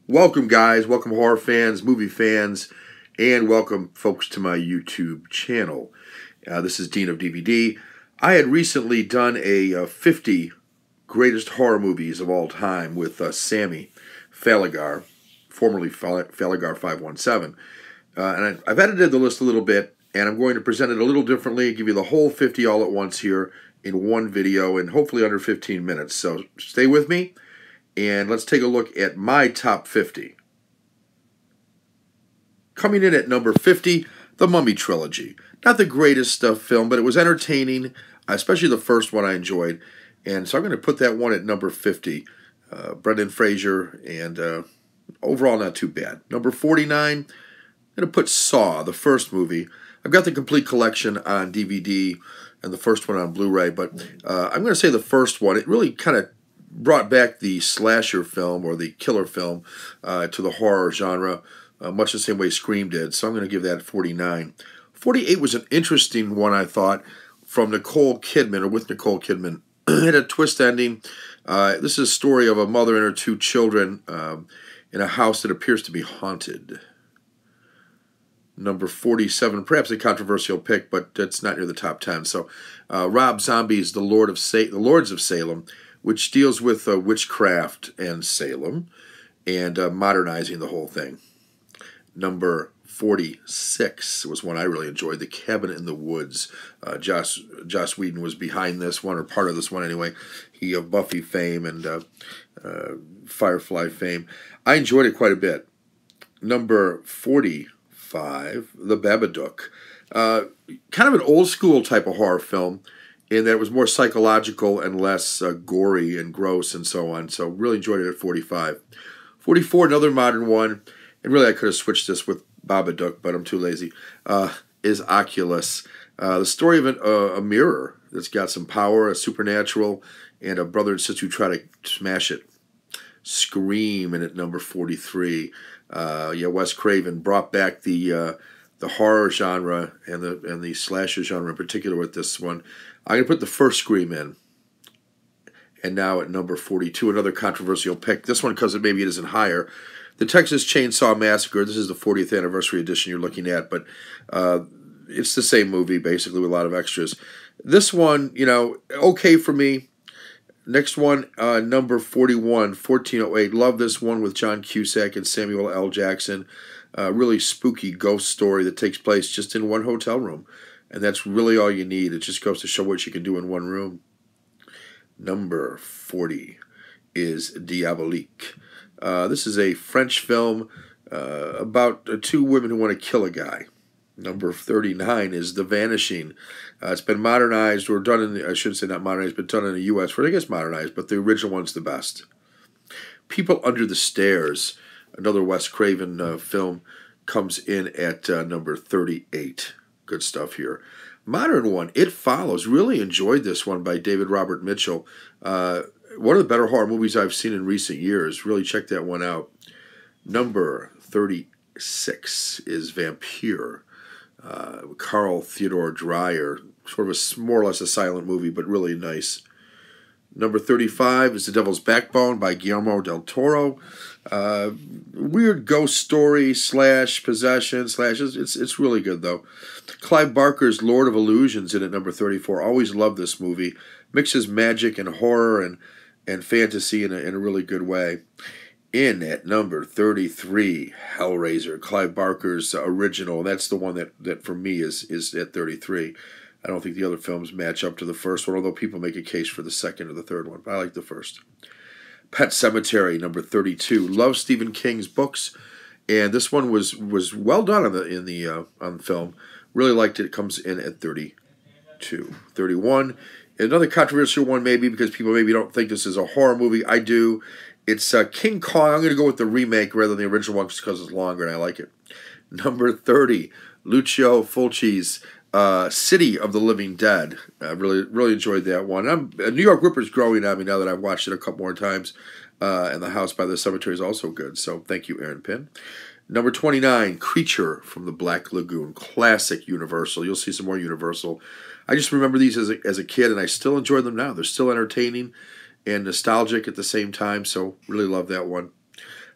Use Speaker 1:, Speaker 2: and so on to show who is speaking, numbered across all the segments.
Speaker 1: Welcome, guys. Welcome, horror fans, movie fans, and welcome, folks, to my YouTube channel. This is Dean of DVD. I had recently done a 50 greatest horror movies of all time with Sammy Falagar, formerly Falagar 517. And I've edited the list a little bit, and I'm going to present it a little differently, give you the whole 50 all at once here in one video, and hopefully under 15 minutes. So stay with me. And let's take a look at my top 50. Coming in at number 50, The Mummy Trilogy. Not the greatest film, but it was entertaining, especially the first one I enjoyed. And so I'm going to put that one at number 50. Brendan Fraser, and overall not too bad. Number 49, I'm going to put Saw, the first movie. I've got the complete collection on DVD and the first one on Blu-ray, but I'm going to say the first one. It really kind of brought back the slasher film or the killer film to the horror genre, much the same way Scream did. So I'm going to give that 49. 48 was an interesting one, I thought, from Nicole Kidman, or with Nicole Kidman. It had a twist ending. This is a story of a mother and her two children in a house that appears to be haunted. Number 47, perhaps a controversial pick, but it's not near the top 10. So Rob Zombie's The Lords of Salem, which deals with witchcraft and Salem, and modernizing the whole thing. Number 46 was one I really enjoyed, The Cabin in the Woods. Joss Whedon was behind this one, or part of this one anyway. He of Buffy fame and Firefly fame. I enjoyed it quite a bit. Number 45, The Babadook. Kind of an old school type of horror film, in that it was more psychological and less gory and gross and so on. So really enjoyed it at 45. 44, another modern one, and really I could have switched this with Babadook, but I'm too lazy, is Oculus. The story of a mirror that's got some power, a supernatural, and a brother and sister who try to smash it. Scream in at number 43. Wes Craven brought back the horror genre and the slasher genre in particular with this one. I'm going to put the first Scream in. And now at number 42, another controversial pick. This one because maybe it isn't higher. The Texas Chainsaw Massacre. This is the 40th anniversary edition you're looking at, but it's the same movie basically with a lot of extras. This one, okay for me. Next one, number 41, 1408. Love this one with John Cusack and Samuel L. Jackson. Really spooky ghost story that takes place just in one hotel room. And that's really all you need. It just goes to show what you can do in one room. Number 40 is Diabolique. This is a French film about two women who want to kill a guy. Number 39 is The Vanishing. It's been modernized, or done in, I shouldn't say not modernized, but done in the U.S. where I guess modernized, but the original one's the best. People Under the Stairs, another Wes Craven film, comes in at number 38. Good stuff here. Modern one, It Follows. Really enjoyed this one by David Robert Mitchell. One of the better horror movies I've seen in recent years. Really check that one out. Number 36 is Vampire. Carl Theodor Dreyer. Sort of more or less a silent movie, but really nice. Number 35 is The Devil's Backbone by Guillermo del Toro. Weird ghost story / possession / it's really good though. Clive Barker's Lord of Illusions in at number 34. Always loved this movie. Mixes magic and horror and fantasy in a really good way. In at number 33, Hellraiser, Clive Barker's original. That's the one that for me is at 33. I don't think the other films match up to the first one, although people make a case for the second or the third one. But I like the first. Pet Sematary, number 32. Love Stephen King's books, and this one was well done on the film. Really liked it. It comes in at 32. 31. Another controversial one maybe because people maybe don't think this is a horror movie. I do. It's King Kong. I'm going to go with the remake rather than the original one because it's longer and I like it. Number 30. Lucio Fulci's City of the Living Dead. I really enjoyed that one. New York Ripper's growing on me now that I've watched it a couple more times. And The House by the Cemetery is also good. So thank you, Aaron Pinn. Number 29, Creature from the Black Lagoon. Classic Universal. You'll see some more Universal. I just remember these as a kid, and I still enjoy them now. They're still entertaining and nostalgic at the same time, so really love that one.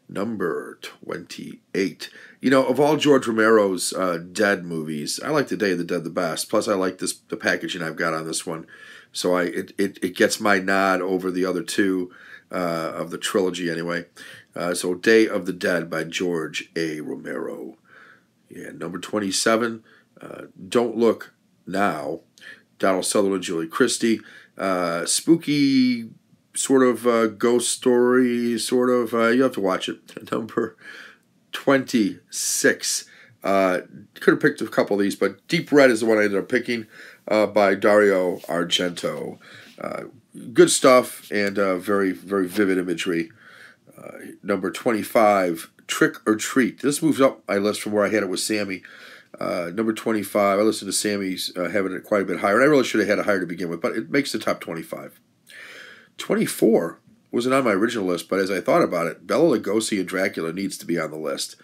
Speaker 1: Number 28. You know, of all George Romero's Dead movies, I like The Day of the Dead the best. Plus, I like the packaging I've got on this one. So it gets my nod over the other two of the trilogy anyway. So Day of the Dead by George A. Romero. Yeah, number 27, Don't Look Now, Donald Sutherland, Julie Christie. Spooky sort of ghost story, sort of. You have to watch it. Number 26. Could have picked a couple of these, but Deep Red is the one I ended up picking by Dario Argento. Good stuff and very, very vivid imagery. Number 25, Trick or Treat. This moves up my list from where I had it with Sammy. Number 25, I listened to Sammy's having it quite a bit higher, and I really should have had it higher to begin with, but it makes the top 25. 24 wasn't on my original list, but as I thought about it, Bela Lugosi and Dracula needs to be on the list.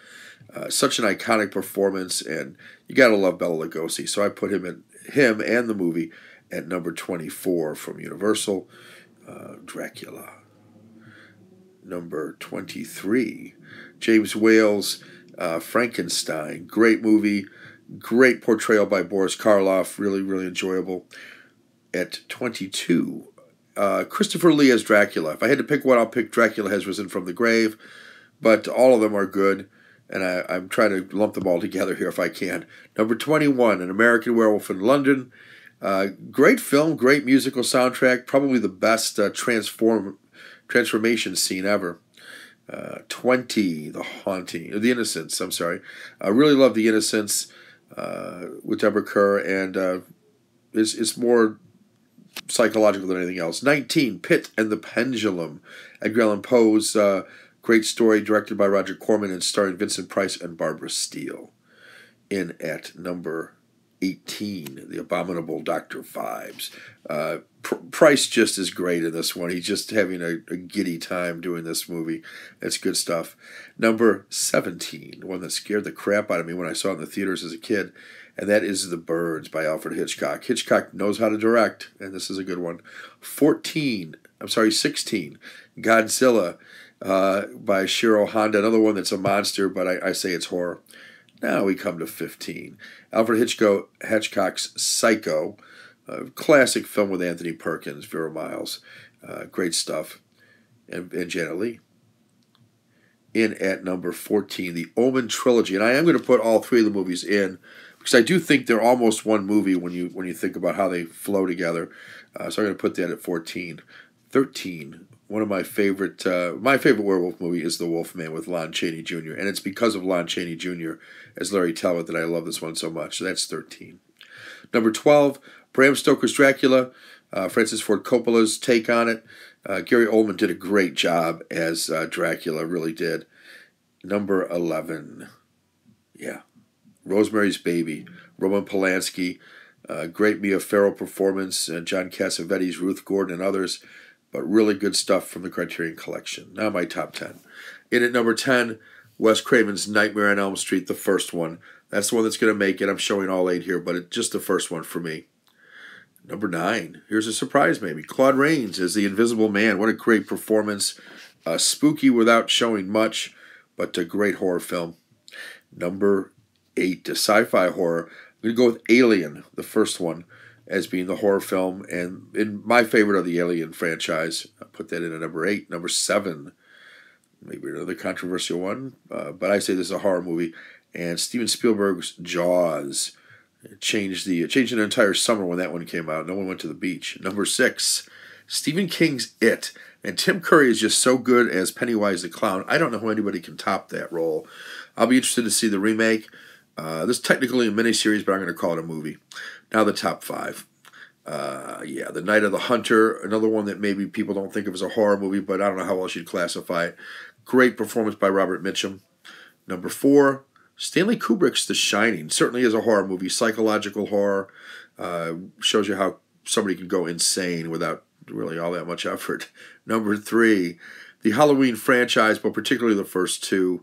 Speaker 1: Such an iconic performance, and you got to love Bela Lugosi, so I put him and the movie at number 24 from Universal, Dracula. Number 23, James Whale's Frankenstein. Great movie, great portrayal by Boris Karloff, really, really enjoyable. At 22, Christopher Lee as Dracula. If I had to pick one, I'll pick Dracula Has Risen from the Grave, but all of them are good, and I'm trying to lump them all together here if I can. Number 21, An American Werewolf in London. Great film, great musical soundtrack, probably the best transformation scene ever. 20, The Innocents, I'm sorry. I really love The Innocents with Deborah Kerr, and it's more psychological than anything else. 19, Pit and the Pendulum. Edgar Allan Poe's great story, directed by Roger Corman and starring Vincent Price and Barbara Steele. In at number 18, The Abominable Dr. Phibes. Price just is great in this one. He's just having a giddy time doing this movie. It's good stuff. Number 17, one that scared the crap out of me when I saw it in the theaters as a kid, and that is The Birds by Alfred Hitchcock. Hitchcock knows how to direct, and this is a good one. 16, Godzilla by Shiro Honda, another one that's a monster, but I say it's horror. Now we come to 15. Alfred Hitchcock's Psycho, a classic film with Anthony Perkins, Vera Miles. Great stuff. And Janet Leigh. In at number 14, the Omen trilogy. And I am going to put all three of the movies in, because I do think they're almost one movie when you think about how they flow together. So I'm going to put that at 14. 13, one of my favorite werewolf movie is The Wolfman with Lon Chaney Jr., and it's because of Lon Chaney Jr. as Larry Talbot that I love this one so much. So that's 13. Number 12, Bram Stoker's Dracula, Francis Ford Coppola's take on it. Gary Oldman did a great job as Dracula, really did. Number 11, Rosemary's Baby, Roman Polanski, great Mia Farrow performance, John Cassavetes, Ruth Gordon, and others. But really good stuff from the Criterion Collection. Now my top 10. In at number 10, Wes Craven's Nightmare on Elm Street, the first one. That's the one that's going to make it. I'm showing all 8 here, but it's just the first one for me. Number 9, here's a surprise maybe. Claude Rains as the Invisible Man. What a great performance. Spooky without showing much, but a great horror film. Number 8, a sci-fi horror. I'm going to go with Alien, the first one, as being the horror film, and in my favorite of the Alien franchise. I'll put that in at number 8. Number 7, maybe another controversial one, but I say this is a horror movie, and Steven Spielberg's Jaws. It changed an entire summer when that one came out. No one went to the beach. Number 6, Stephen King's It, and Tim Curry is just so good as Pennywise the Clown. I don't know how anybody can top that role. I'll be interested to see the remake. This is technically a miniseries, but I'm going to call it a movie. Now the top 5. The Night of the Hunter, another one that maybe people don't think of as a horror movie, but I don't know how else you'd classify it. Great performance by Robert Mitchum. Number 4, Stanley Kubrick's The Shining. Certainly is a horror movie, psychological horror. Shows you how somebody can go insane without really all that much effort. Number 3, the Halloween franchise, but particularly the first 2.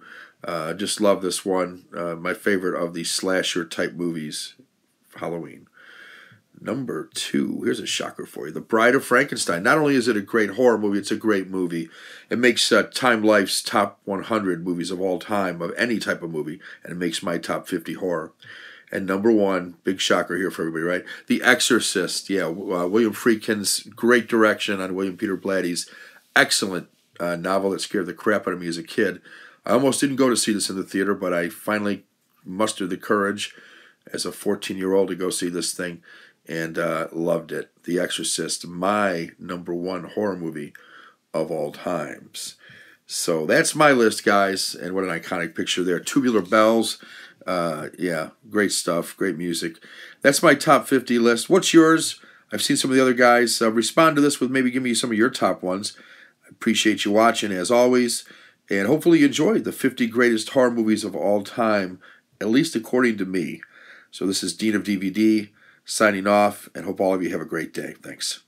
Speaker 1: Just love this one. My favorite of the slasher type movies, Halloween. Number 2, here's a shocker for you. The Bride of Frankenstein. Not only is it a great horror movie, it's a great movie. It makes Time Life's top 100 movies of all time, of any type of movie, and it makes my top 50 horror. And number 1, big shocker here for everybody, right? The Exorcist. Yeah, William Friedkin's great direction on William Peter Blatty's excellent novel that scared the crap out of me as a kid. I almost didn't go to see this in the theater, but I finally mustered the courage as a 14-year-old to go see this thing. And loved it. The Exorcist, my number 1 horror movie of all times. So that's my list, guys. And what an iconic picture there. Tubular Bells. Yeah, great stuff. Great music. That's my top 50 list. What's yours? I've seen some of the other guys. Respond to this with maybe give me some of your top ones. I appreciate you watching, as always. And hopefully you enjoyed the 50 greatest horror movies of all time, at least according to me. So this is Dean of DVD. Signing off, and hope all of you have a great day. Thanks.